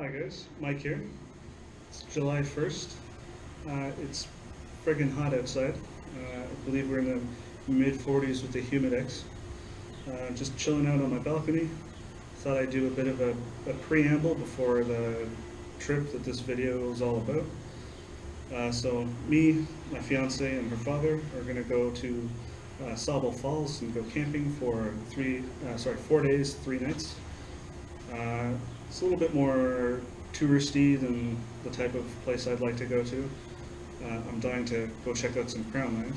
Hi guys, Mike here. It's July 1st. It's friggin' hot outside. I believe we're in the mid-40s with the humidex. Just chilling out on my balcony. Thought I'd do a bit of a preamble before the trip that this video is all about. So me, my fiance, and her father are going to go to Sauble Falls and go camping for 4 days, 3 nights. It's a little bit more touristy than the type of place I'd like to go to. I'm dying to go check out some crown land.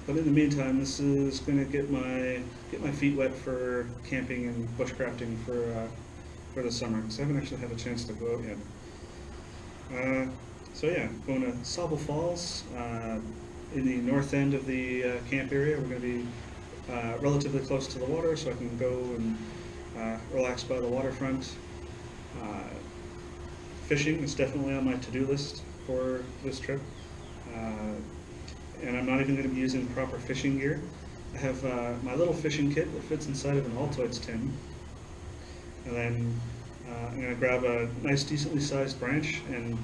But in the meantime, this is going to get my feet wet for camping and bushcrafting for the summer, because I haven't actually had a chance to go out yet. So yeah, going to Sauble Falls in the north end of the camp area. We're going to be relatively close to the water, so I can go and relax by the waterfront. Fishing is definitely on my to-do list for this trip. And I'm not even going to be using proper fishing gear. I have my little fishing kit that fits inside of an Altoids tin. And then I'm going to grab a nice, decently sized branch and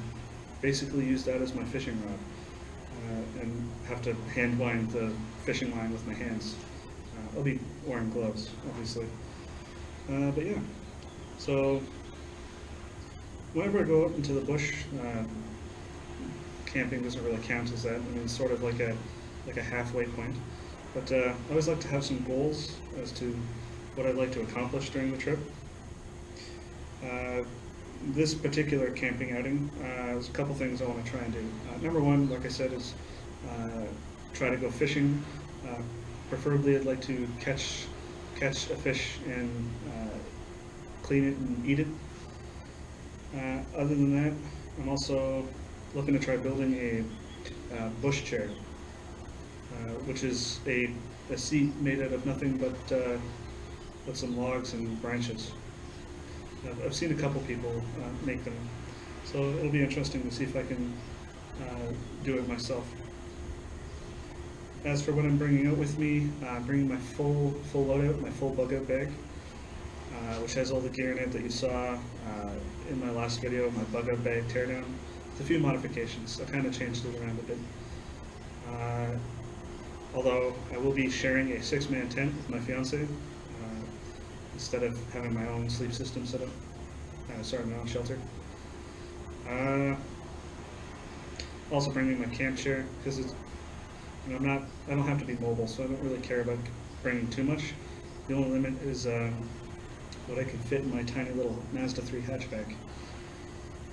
basically use that as my fishing rod. And have to hand wind the fishing line with my hands. I'll be wearing gloves, obviously. But yeah, so whenever I go out into the bush, camping doesn't really count as that. I mean, it's sort of like a halfway point. But I always like to have some goals as to what I'd like to accomplish during the trip. This particular camping outing, there's a couple things I want to try and do. Number one, like I said, is try to go fishing. Preferably, I'd like to catch a fish and clean it and eat it. Other than that, I'm also looking to try building a bush chair, which is a seat made out of nothing but some logs and branches. I've seen a couple people make them, so it'll be interesting to see if I can do it myself. As for what I'm bringing out with me, I'm bringing my full loadout, my full bug out bag, which has all the gear in it that you saw in my last video, my bug out bag teardown. With a few modifications. I kind of changed it around a bit. Although I will be sharing a 6-man tent with my fiance instead of having my own sleep system set up. My own shelter. Also bringing my camp chair, because it's, I don't have to be mobile, so I don't really care about bringing too much. The only limit is what I can fit in my tiny little Mazda 3 hatchback.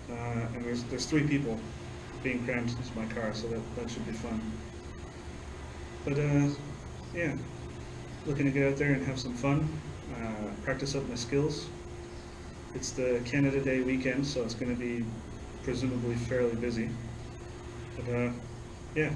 And there's 3 people being crammed into my car, so that should be fun. But yeah, looking to get out there and have some fun, practice up my skills. It's the Canada Day weekend, so it's going to be presumably fairly busy. But yeah.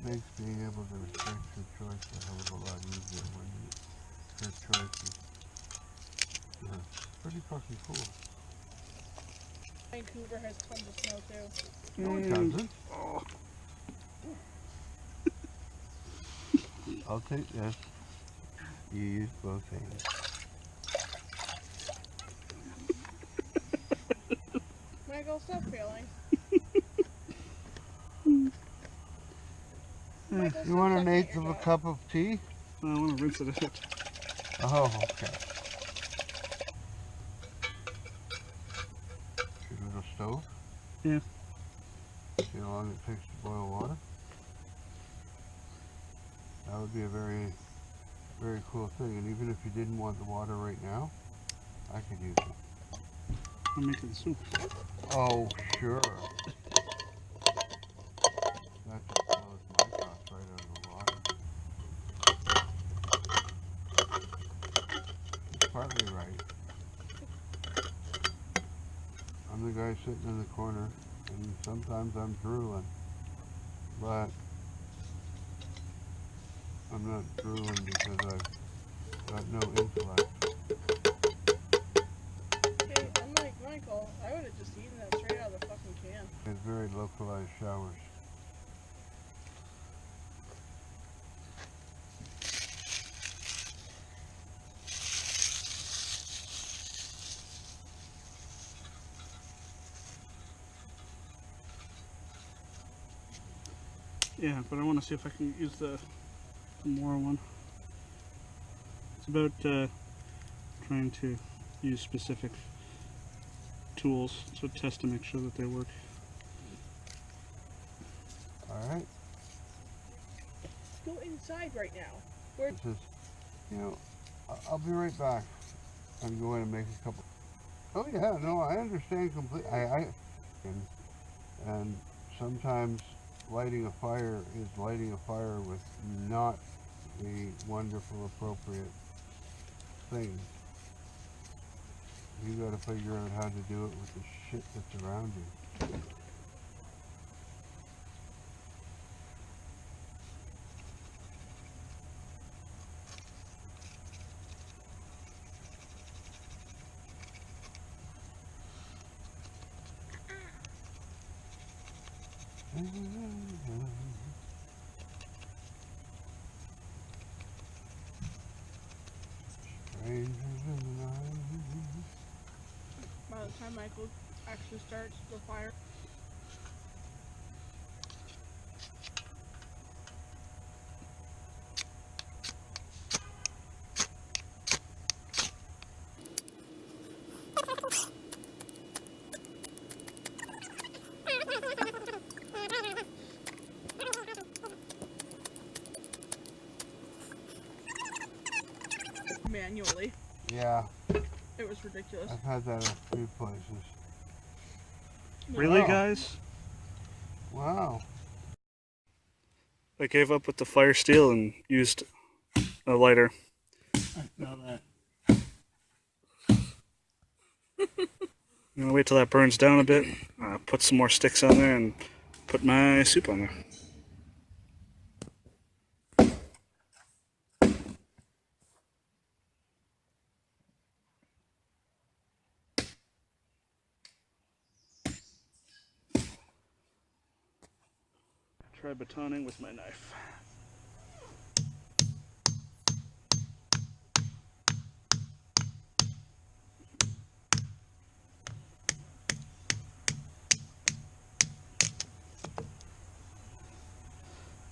makes being able to restrict your choice a hell of a lot easier when your choice is pretty fucking cool. Vancouver has tons of snow too. No, it doesn't. Oh. I'll take this. You use both hands. Michael, stop failing. Michael, You want an eighth of a cup of tea? I want to rinse it out. Oh, okay. Your little stove? Yeah. See how long it takes to boil water? That would be a very, very cool thing. And even if you didn't want the water right now, I could use it. I'm making soup. Oh, sure. That just blows my thoughts right out of the water. It's partly right. I'm the guy sitting in the corner, and sometimes I'm drooling, but I'm not drooling because I've got no intellect. Hey, unlike Michael, I would have just eaten that straight out of the fucking can. It's very localized showers. Yeah, but I want to see if I can use the Mora one. It's about trying to use specific tools, so test to make sure that they work. Alright? Go inside right now. This is, you know, I'll be right back. I'm going to make a couple. Oh yeah, no, I understand completely. And sometimes lighting a fire is lighting a fire with not the wonderful, appropriate thing. You got to figure out how to do it with the shit that's around you. By the time Michael actually starts the fire. Manually. Yeah. It was ridiculous. I've had that at a few places. Really, Wow. guys? Wow. I gave up with the fire steel and used a lighter. Now that. I'm gonna wait till that burns down a bit, put some more sticks on there, and put my soup on there. Try batoning with my knife.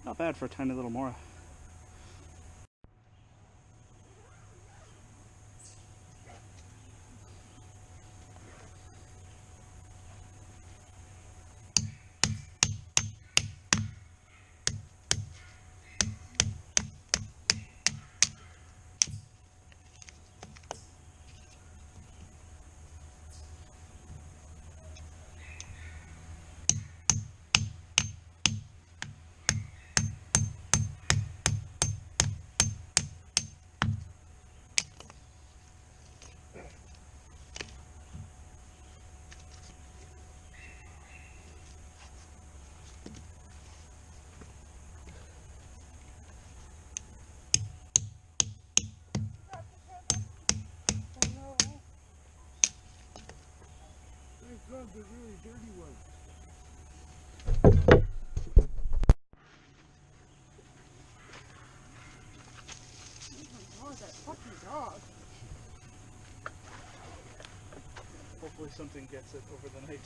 Not bad for a tiny little Mora. the really dirty one. Oh, that fucking dog. Hopefully something gets it over the night.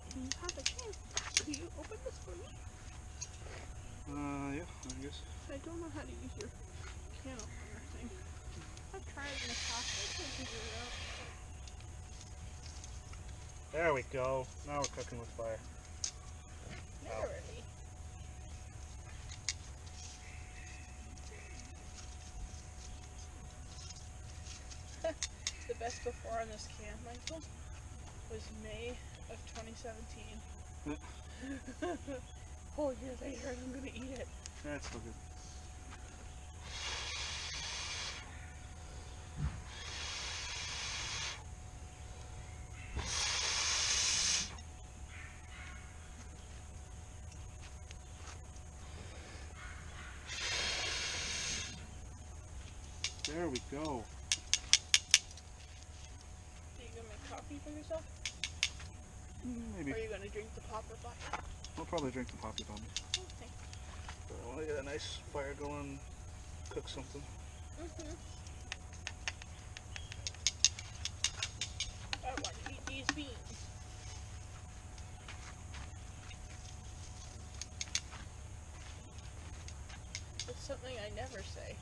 Can you have a chance? Can you open this for me? Yeah, I guess. I don't know how to use your can opener thing. I've tried it in the past, I can't figure it out. There we go. Now we're cooking with fire. Literally. The best before on this can, Michael, was May of 2017. 4 years later, and I'm gonna eat it. That's still good. There we go. Are you gonna make coffee for yourself? Maybe. Or are you gonna drink the popper by? I'll probably drink the poppy bomb. Okay. But I want to get a nice fire going, cook something. I want to eat these beans. It's something I never say.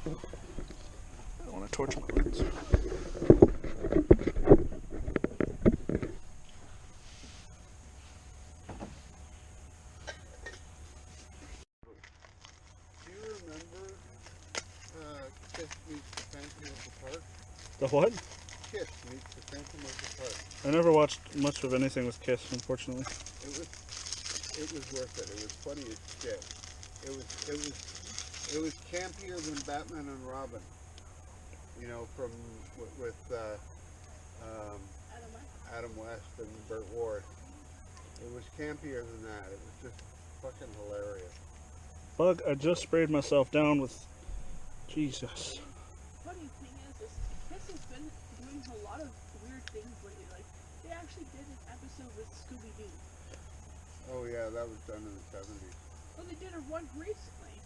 I don't want to torch my lens. Do you remember Kiss meets the Phantom of the Park? The what? Kiss meets the Phantom of the Park. I never watched much of anything with Kiss, unfortunately. It was worth it. It was funny as shit. It was campier than Batman and Robin. You know, from with Adam West and Burt Ward. It was campier than that. It was just fucking hilarious. Bug, I just sprayed myself down with... Jesus. Funny thing is Kiss has been doing a lot of weird things lately. Like, they actually did an episode with Scooby-Doo. Oh yeah, that was done in the 70s. Well, they did one recently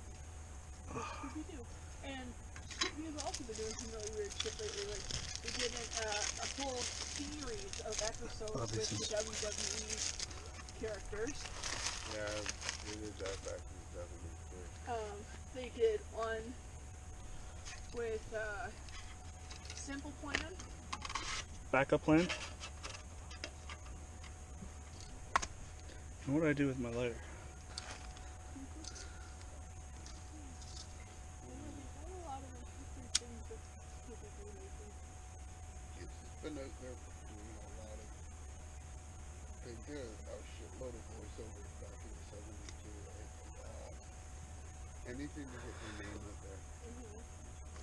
with Scooby-Doo. And Scooby-Doo's also been doing some really weird shit lately. Like, they did a whole series of episodes with the WWE characters. Yeah, we did that back in the 70s too. They did one with Simple Plan. Backup plan? And what do I do with my lighter? Been out there doing a lot of, they did a shitload of voiceovers back in the 70s too, right? Anything to get your name out there.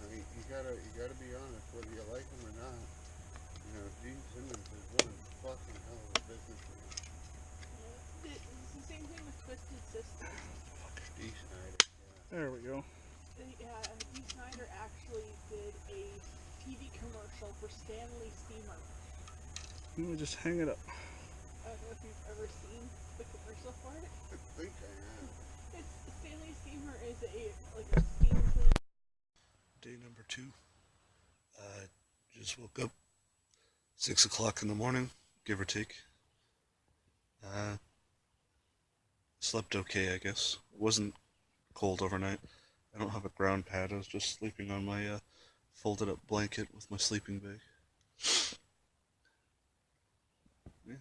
I mean, you gotta be honest, whether you like him or not. You know, Gene Simmons is running fucking hell of a business now. It's the same thing with Twisted Sister. Dee Snider, yeah. There we go. Dee Snider actually did a TV commercial for Stanley Steamer. Let me just hang it up. I don't know if you've ever seen the commercial for it. I think I am. It's Stanley Steamer is a steam clean. Day number 2. Just woke up 6 o'clock in the morning, give or take. Slept okay, I guess. It wasn't cold overnight. I don't have a ground pad. I was just sleeping on my folded up blanket with my sleeping bag. Yeah.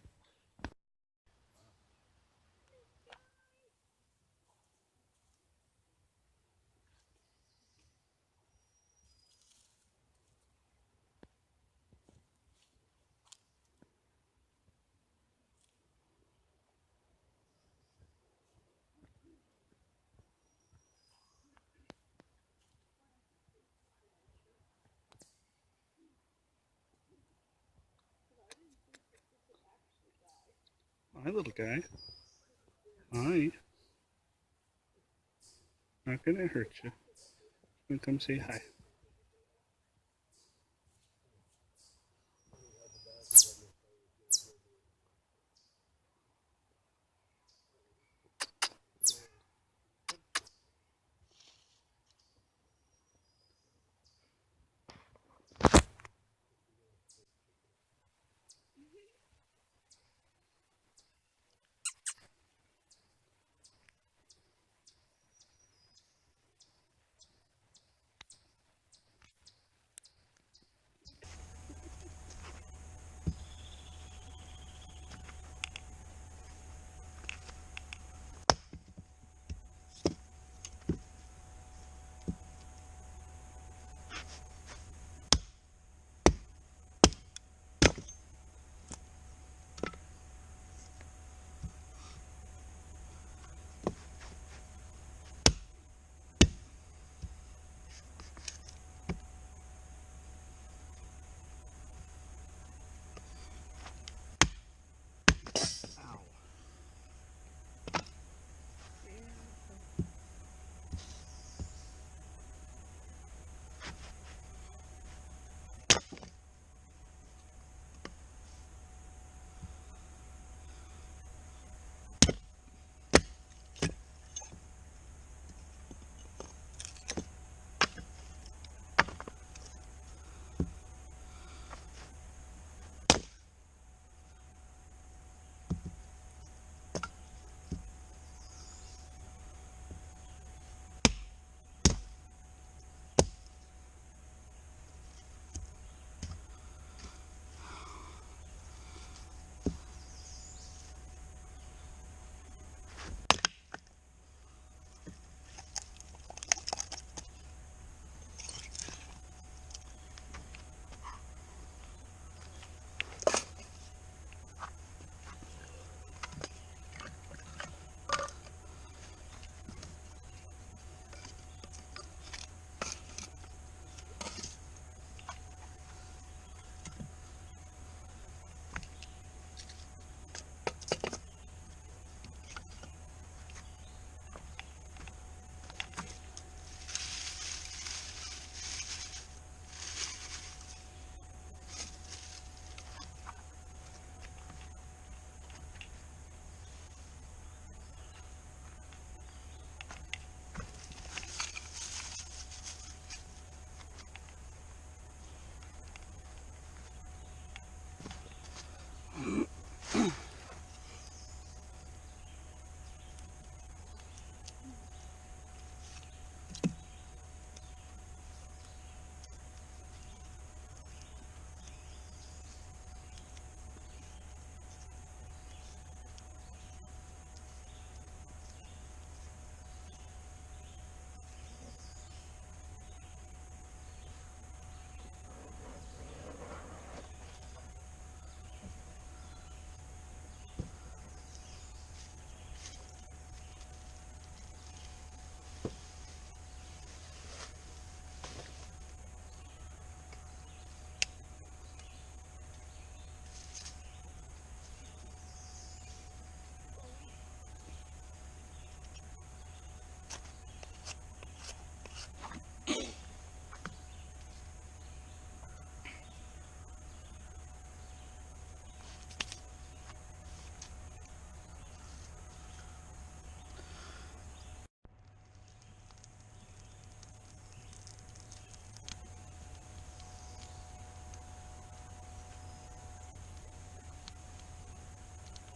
Hi, little guy. Hi. Not gonna hurt you. I'm gonna come say hi.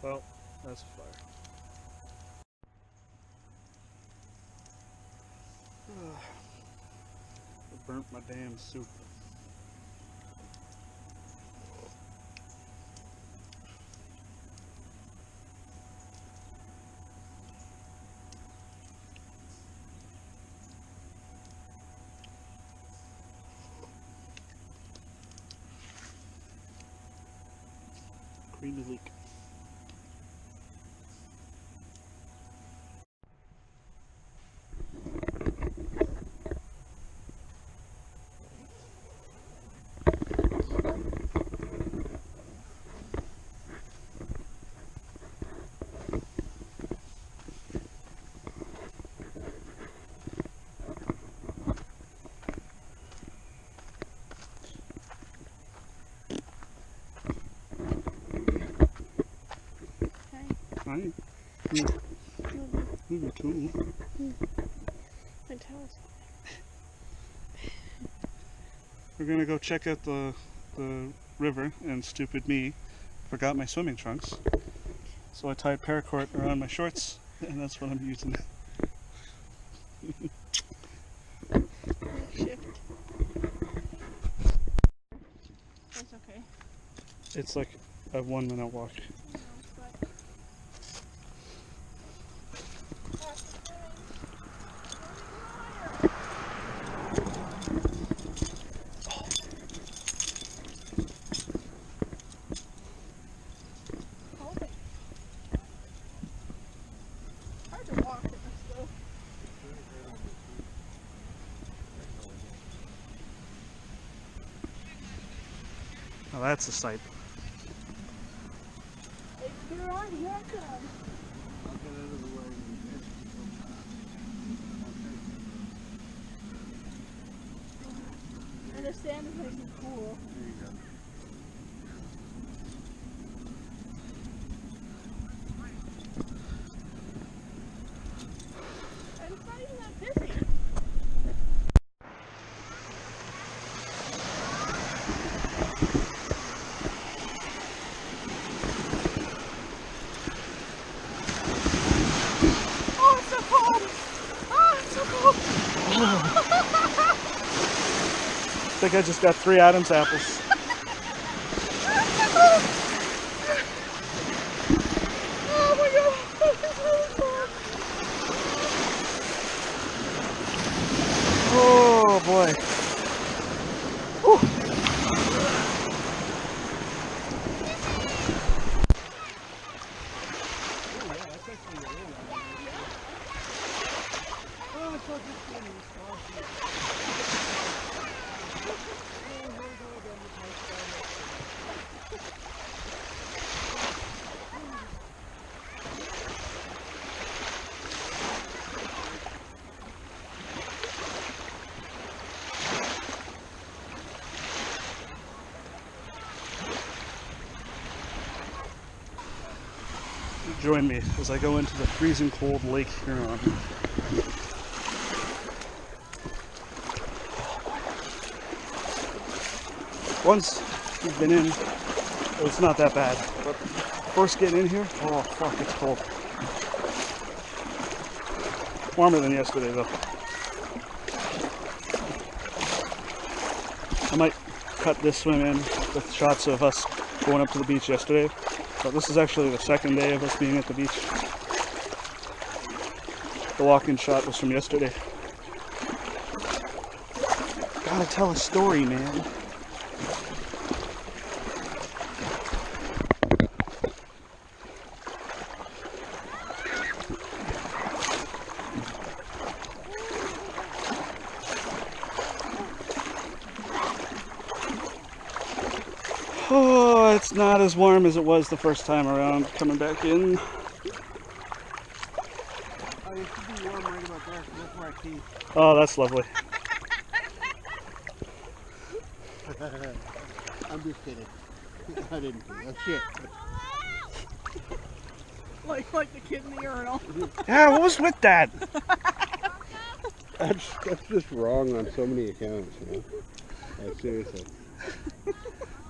Well, that's a fire. I burnt my damn soup. Creamy leak. Hi. You too. My towel's We're gonna go check out the river, and stupid me forgot my swimming trunks. So I tied paracord around my shorts, and that's what I'm using. shift. That's okay. It's like a 1 minute walk. Oh, that's a sight. You're on, here I come. I'll get out of the way. And the sand is nice and cool. There you go. And it's not even that busy. I think I just got 3 Adam's apples. Oh my god, this is really cool. Oh boy. Whew. Join me as I go into the freezing cold Lake Huron. Once you've been in, it's not that bad, but first getting in here, oh fuck, it's cold. Warmer than yesterday though. I might cut this swim in with shots of us going up to the beach yesterday. But this is actually the second day of us being at the beach. The walk-in shot was from yesterday. Gotta tell a story, man. Oh, it's not as warm as it was the first time around coming back in. Oh, it should be warm right about there. Look where I pee. Oh, that's lovely. I'm just kidding. I didn't pee. Oh shit. Like the kid in the urinal. Yeah, what was with that? That's just wrong on so many accounts, you know? Like, seriously.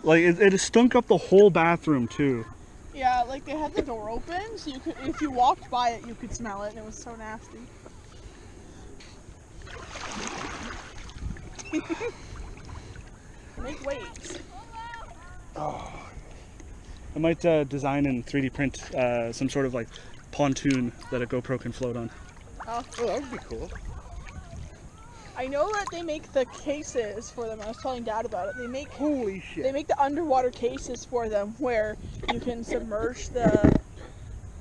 Like, it stunk up the whole bathroom, too. Yeah, like like they had the door open, so you could, if you walked by it, you could smell it, and it was so nasty. Make waves. Oh. I might design and 3D print some sort of like pontoon that a GoPro can float on. Oh, that would be cool. I know that they make the cases for them. I was telling Dad about it. They make Holy shit. They make the underwater cases for them where you can submerge the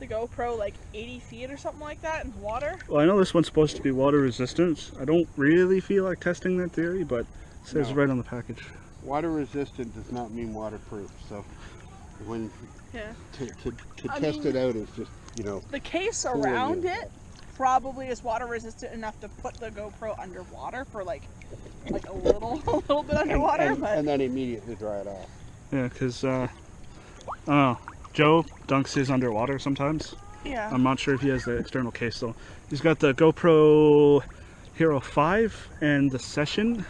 GoPro like 80 feet or something like that in water. Well, I know this one's supposed to be water resistant. I don't really feel like testing that theory, but it says right on the package. Water resistant does not mean waterproof, so when to test it out is just, you know. The case around it probably is water resistant enough to put the GoPro underwater for like a little bit underwater, and then immediately dry it off. Yeah, because I don't know, Joe dunks his underwater sometimes. Yeah. I'm not sure if he has the external case though. He's got the GoPro Hero 5 and the Session.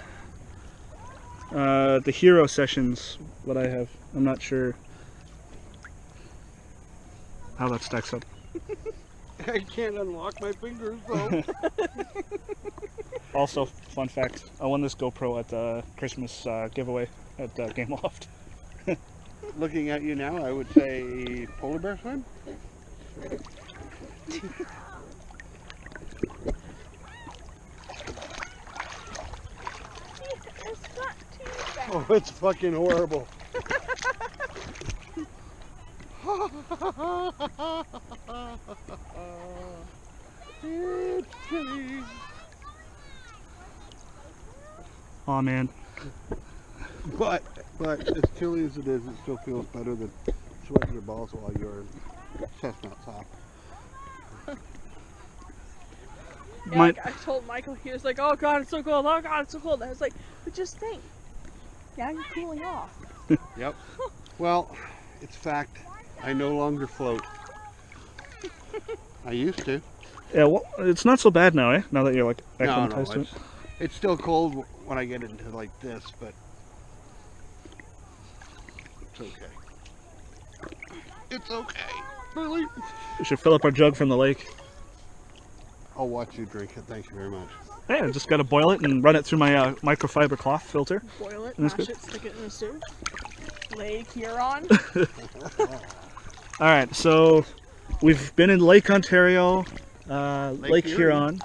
The Hero Session's what I have. I'm not sure how that stacks up. I can't unlock my fingers though. Also, fun fact, I won this GoPro at the Christmas giveaway at Game Loft. Looking at you now, I would say polar bear swim? It's not too bad. Oh, it's fucking horrible. It's chilly. Aw, man. But as chilly as it is, it still feels better than sweating your balls while you're chestnuts off. Yeah, like I told Michael, he was like, "Oh God, it's so cold! Oh God, it's so cold!" I was like, "But just think, now you're cooling off." Yep. Well, it's fact. I no longer float. I used to. Yeah, well, it's not so bad now, eh? Now that you're like acclimatized to it. It's still cold when I get into like this, but it's okay. It's okay. Really? We should fill up our jug from the lake. I'll watch you drink it. Thank you very much. Yeah, just gotta boil it and run it through my microfiber cloth filter. Boil it, That's mash good. it, stick it in the soup. Lake Huron. Alright, so we've been in Lake Ontario, Lake Huron.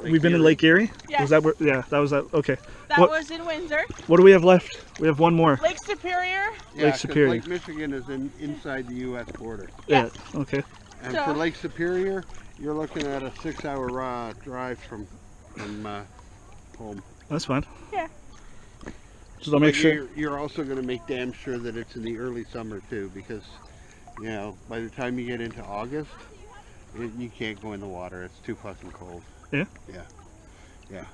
We've been in Lake Erie? Yes. Was that where, yeah, that was that, okay. That What- was in Windsor. What do we have left? We have one more. Lake Superior. Yeah, Lake 'cause Superior. Lake Michigan is inside the U.S. border. Yeah, okay. And So- for Lake Superior, you're looking at a 6-hour drive from home. That's fine. Yeah. Just I'll make But sure. You're also going to make damn sure that it's in the early summer too, because you know by the time you get into August, you can't go in the water. It's too fucking cold. Yeah? Yeah. Yeah.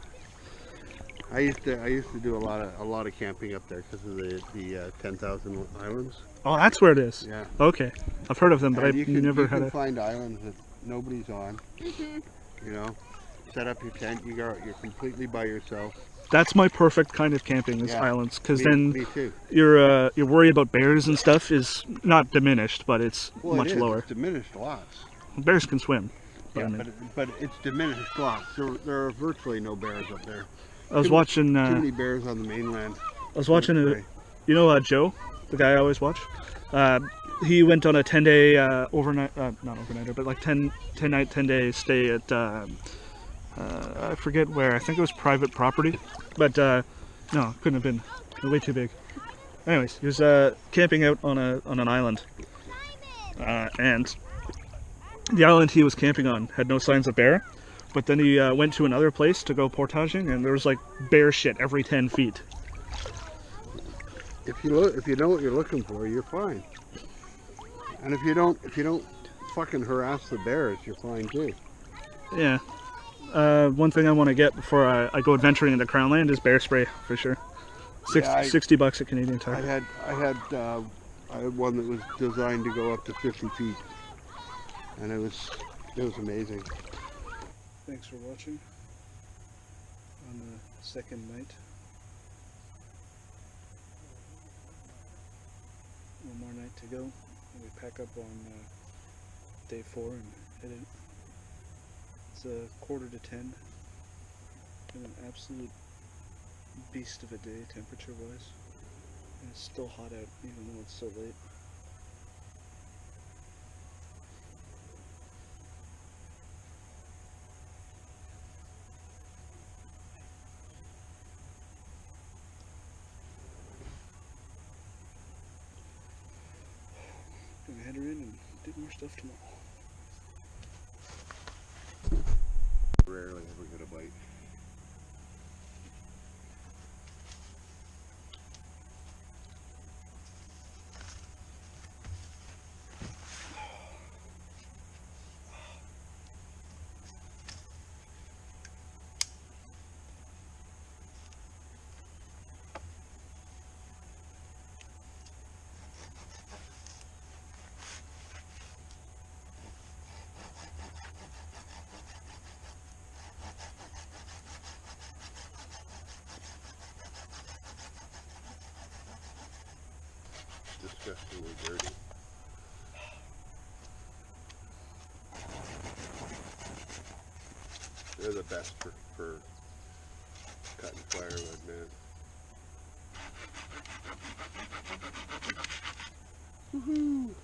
I used to do a lot of camping up there because of the 10,000 islands. Oh, that's where it is. Yeah. Okay. I've heard of them, but And I've you never you had can a... find islands that nobody's on. You know, set up your tent. You're completely by yourself. That's my perfect kind of camping, is Yeah. islands, because Me then too. your worry about bears and stuff is not diminished, but it's Well, much it is. lower. It's diminished lots. Bears can swim. But Yeah, I mean, but it's diminished lots. There are virtually no bears up there. I was too watching. Too many bears on the mainland. I was watching Right. you know Joe, the guy I always watch. He went on a 10-day overnight, not overnighter, but like 10 night, 10-day stay at I forget where. I think it was private property, but no, it couldn't have been. It was way too big. Anyways, he was camping out on an island, and the island he was camping on had no signs of bear. But then he went to another place to go portaging, and there was like bear shit every 10 feet. If you know what you're looking for, you're fine. And if you don't fucking harass the bears, you're fine too. Yeah. One thing I want to get before I go adventuring into Crown Land is bear spray for sure. 60 bucks at Canadian Tire. I had one that was designed to go up to 50 feet, and it was amazing. Thanks for watching on the second night. One more night to go. And we pack up on day 4 and hit it. It's a 9:45 and an absolute beast of a day temperature wise. And it's still hot out even though it's so late. Gonna head her in and do more stuff tomorrow. Rarely ever get a bite. Disgustingly dirty. They're the best for cutting firewood, man. Woohoo!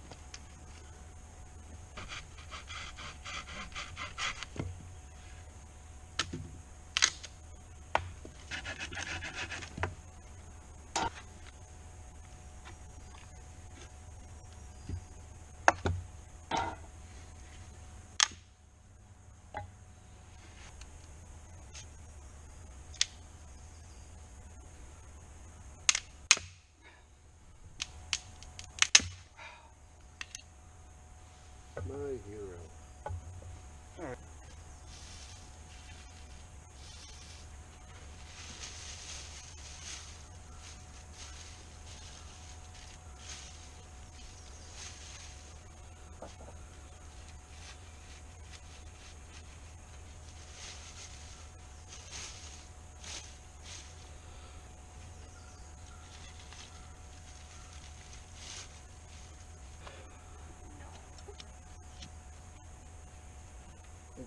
My hero. Alright.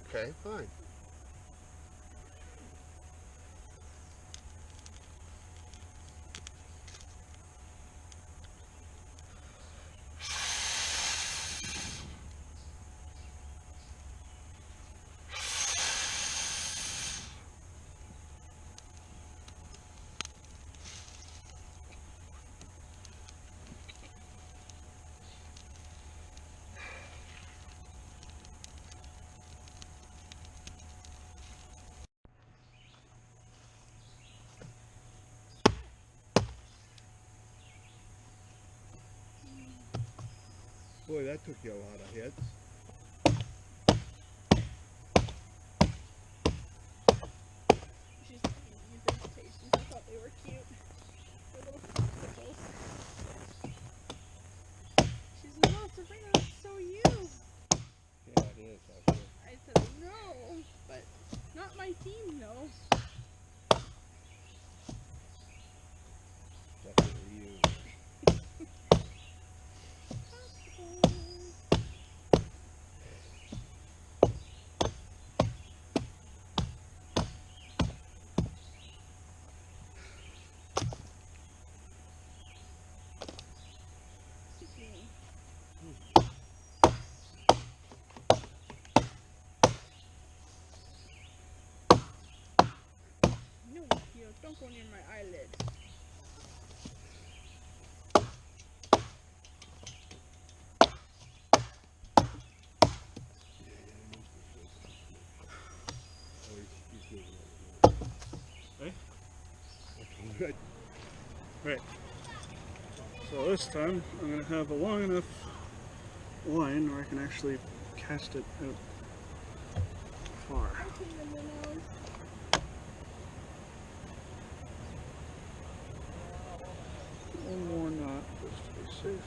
Okay, fine. Boy, that took you a lot of hits. She's using invitations. I thought they were cute. They're little popsicles. She's no, Sabrina, that's so you. Yeah, it is, actually. I said no, but not my team, no. Definitely you. No, you don't go near my eyelid. Hey? Right. So this time I'm going to have a long enough line where I can actually cast it out far. One more knot just to be safe.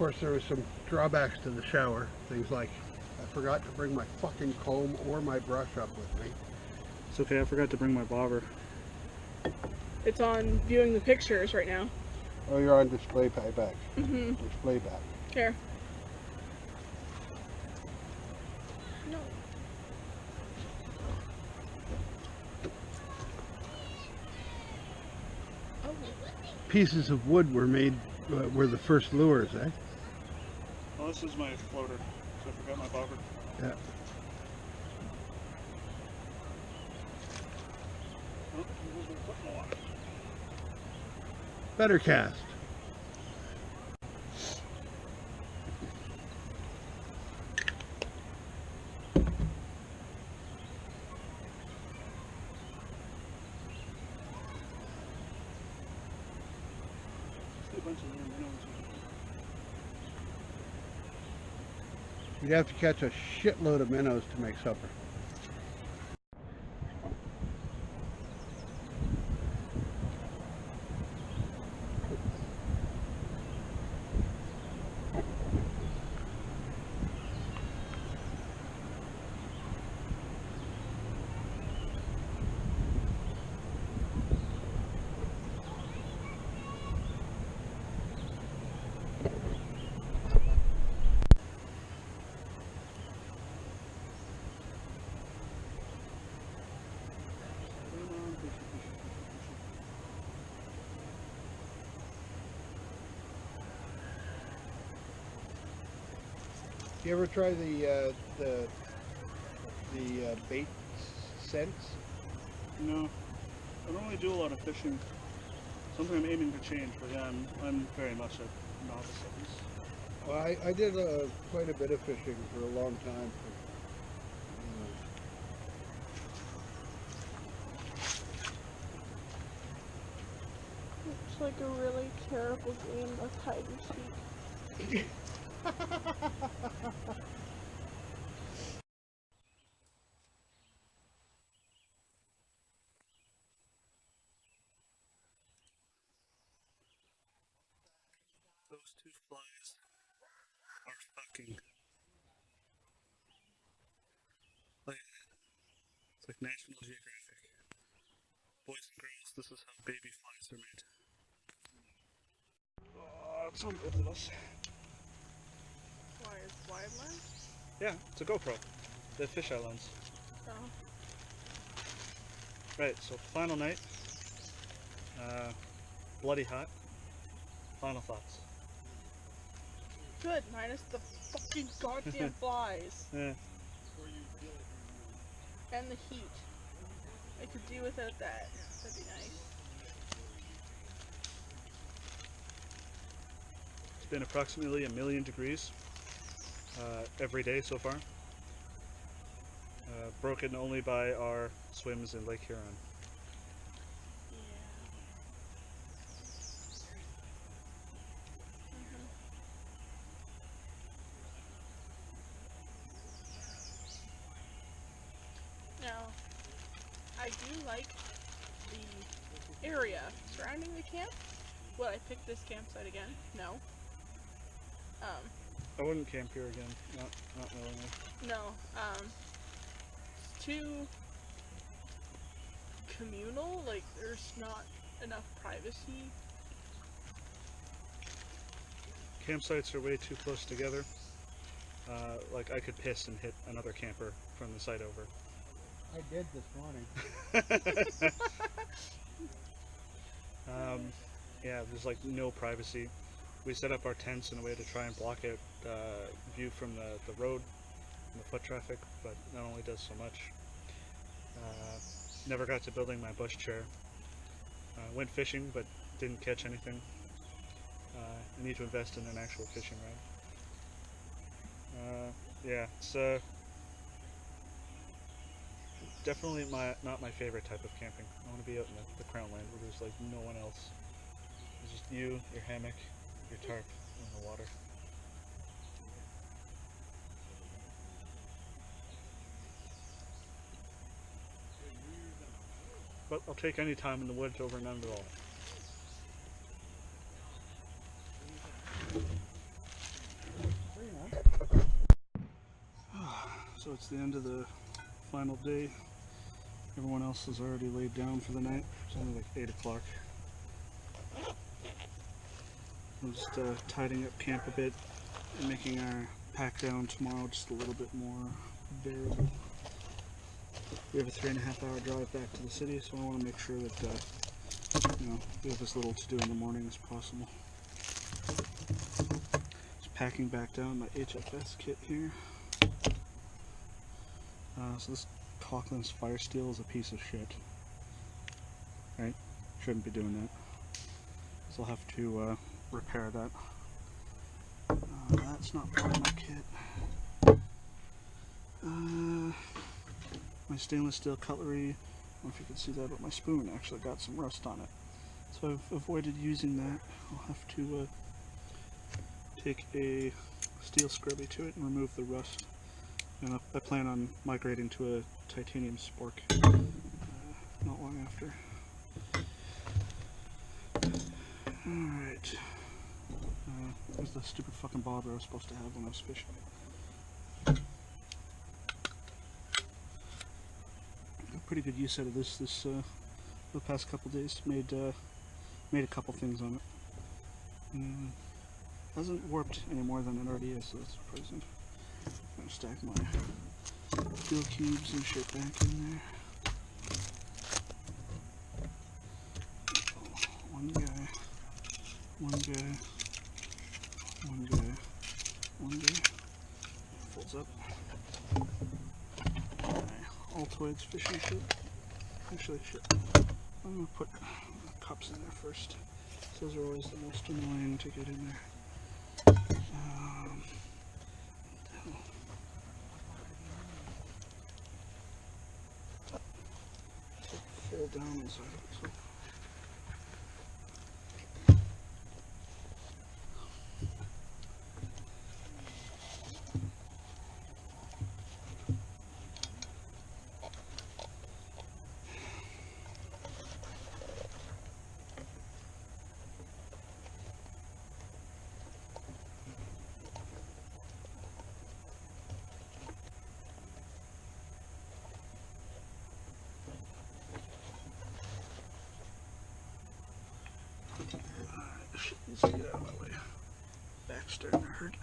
course, there was some drawbacks to the shower. Things like I forgot to bring my fucking comb or my brush up with me. It's okay, I forgot to bring my bobber. It's on viewing the pictures right now. Oh, you're on display back. Mm-hmm. Display back. Here. No. Oh. Pieces of wood were made, were the first lures, eh? Well, this is my floater, so I forgot my bobber. Yeah. Oh, here's my foot in the water. Better cast. A bunch of little minnows. You'd have to catch a shitload of minnows to make supper. You ever try the bait scents? No, I don't really do a lot of fishing. Something I'm aiming to change, but yeah, I'm very much a novice at this. Well, I did quite a bit of fishing for a long time. It's like a really terrible game of hide and seek. Those two flies are fucking like it's like National Geographic. Boys and girls, this is how baby flies are made. Oh, it's on both of us. Why is wide lens? Yeah, it's a GoPro. The fisheye lens. Oh. Right, so final night. Bloody hot. Final thoughts. Good, minus the fucking goddamn flies. Yeah. And the heat. I could do without that. That'd be nice. It's been approximately 1,000,000 degrees every day so far. Broken only by our swims in Lake Huron. Now, I do like the area surrounding the camp. Would I pick this campsite again? No. I wouldn't camp here again, not willingly. No. It's too communal. Like, there's not enough privacy. Campsites are way too close together. Like I could piss and hit another camper from the site over. I did this morning. Yeah, there's like no privacy. We set up our tents in a way to try and block out view from the road and the foot traffic, but that only does so much. Never got to building my bush chair. Went fishing, but didn't catch anything. I need to invest in an actual fishing rod. Yeah, it's definitely not my favorite type of camping. I want to be out in the Crown Land where there's like no one else. It's just you, your hammock, your tarp, and the water. But I'll take any time in the woods over none at all. it's the end of the final day. Everyone else is already laid down for the night. It's only like 8 o'clock. I'm just tidying up camp a bit and making our pack down tomorrow just a little bit more bearable. We have a 3.5 hour drive back to the city, so I want to make sure that you know, we have as little to do in the morning as possible. Just packing back down my HFS kit here. So this Cochran's fire steel is a piece of shit. Right? Shouldn't be doing that. So I'll have to repair that. That's not part of my kit. My stainless steel cutlery, I don't know if you can see that, but my spoon actually got some rust on it. So I've avoided using that. I'll have to take a steel scrubby to it and remove the rust. And I plan on migrating to a titanium spork not long after. Alright. There's the stupid fucking bobber I was supposed to have when I was fishing. Got pretty good use out of this the past couple days. Made a couple things on it. Hasn't warped any more than it already is, so that's surprising. I'm gonna stack my fuel cubes and shit back in there. One guy, one guy, one guy, one guy. Folds up. My Altoids fishing kit. Actually, shit. I'm gonna put the cups in there first. Those are always the most annoying to get in there. Fold down inside of it. So. Let's get out of my way. Back's starting to hurt.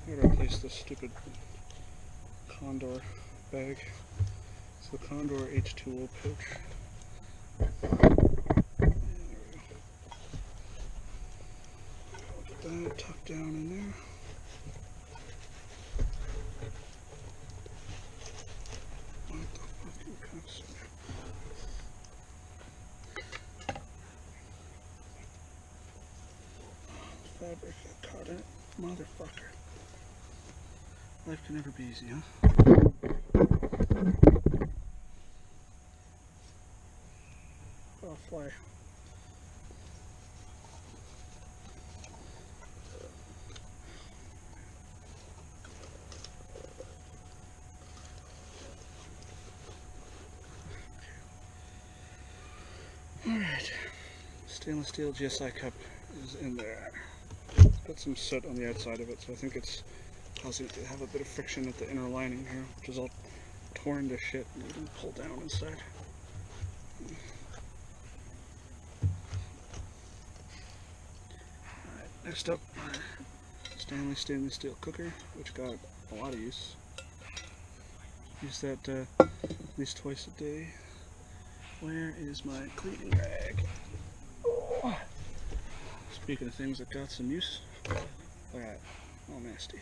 I gotta replace this stupid Condor bag. It's the Condor H20 Pouch. Get that tucked down in there. What the fucking cups? Fabric got caught in it. Motherfucker. Life can never be easy, huh? Oh, fly. Alright. Stainless steel GSI cup is in there. Got some soot on the outside of it, so I think it's causing it to have a bit of friction at the inner lining here, which is all torn to shit and you can pull down inside. Alright, next up, Stanley stainless steel cooker, which got a lot of use. Use that at least twice a day. Where is my cleaning rag? Oh. Speaking of things that got some use, look at that, all nasty.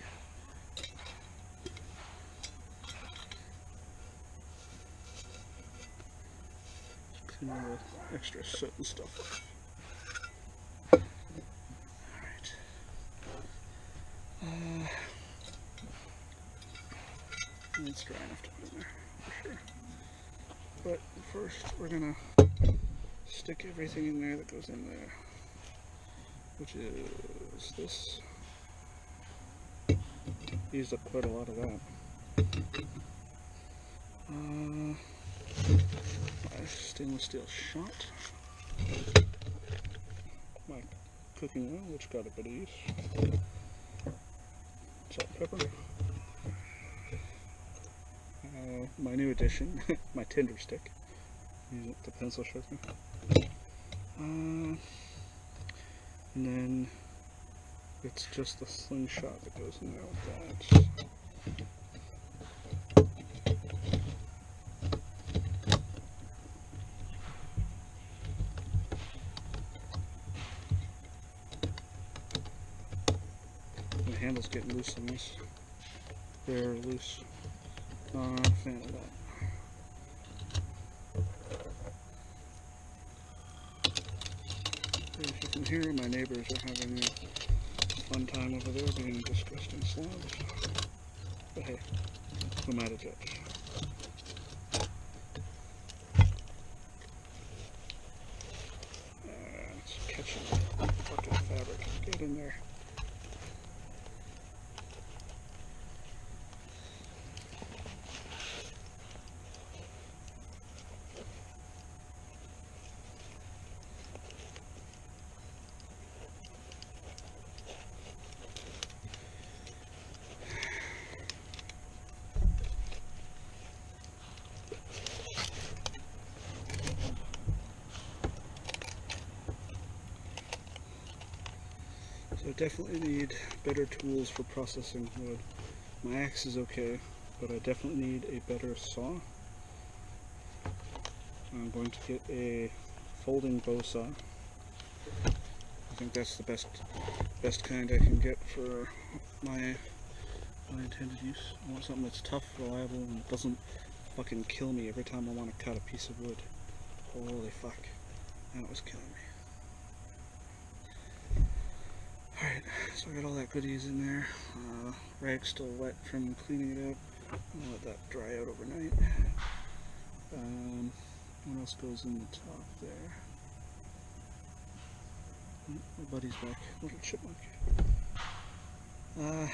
Clean all the extra soot and stuff. Alright. It's dry enough to put in there, for sure. But first, we're gonna stick everything in there that goes in there, which is was this. Used up quite a lot of that. My stainless steel shot. My cooking oil, which got a bit of use. Salt and pepper. My new addition, my tinder stick. Use it, the pencil sharpener. And then it's just the slingshot that goes in there with that. The handle's getting loose on this. They're loose. Not a fan of that. As you can hear, my neighbors are having a fun time over there being disgusting slobs. But hey, who am I to judge? It's catching fucking fabric. Get in there. So I definitely need better tools for processing wood. My axe is okay, but I definitely need a better saw. I'm going to get a folding bow saw. I think that's the best kind I can get for my intended use. I want something that's tough, reliable, and doesn't fucking kill me every time I want to cut a piece of wood. Holy fuck. That was killing me. Alright, so I got all that goodies in there. Rag's still wet from cleaning it out. I'll let that dry out overnight. What else goes in the top there? My buddy's back. Little chipmunk. I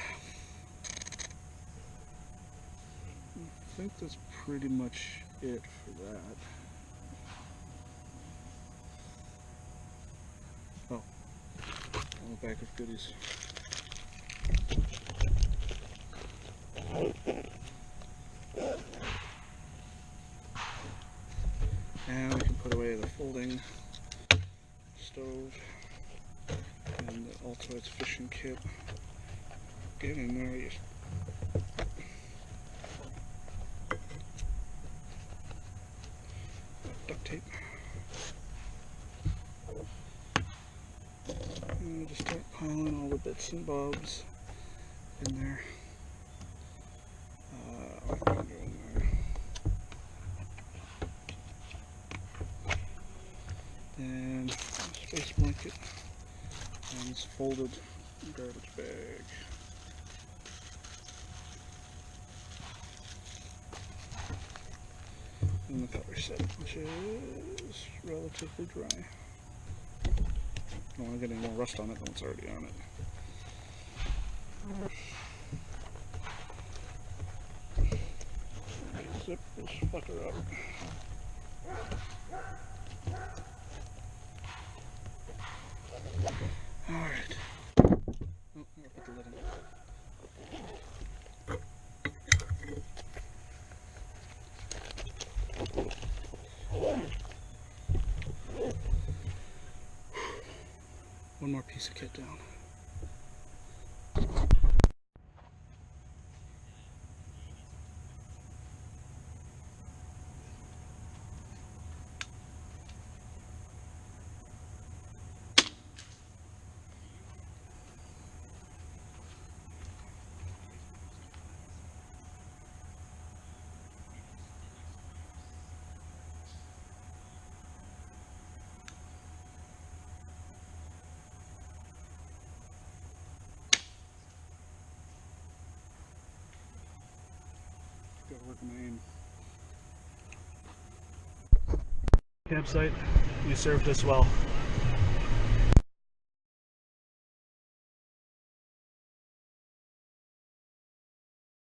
think that's pretty much it for that. Oh. A bag of goodies. Now we can put away the folding stove and the Altoids fishing kit. Get in there, you duct tape. And just start piling all the bits and bobs in there. What can I do in there? Then a space blanket and this folded garbage bag. And the color set, which is relatively dry. I don't want to get any more rust on it than what's already on it. Zip this fucker up. Alright. Oh, I'm gonna put the lid in. One more piece of kit down. Gotta work my aim. Campsite, you served us well.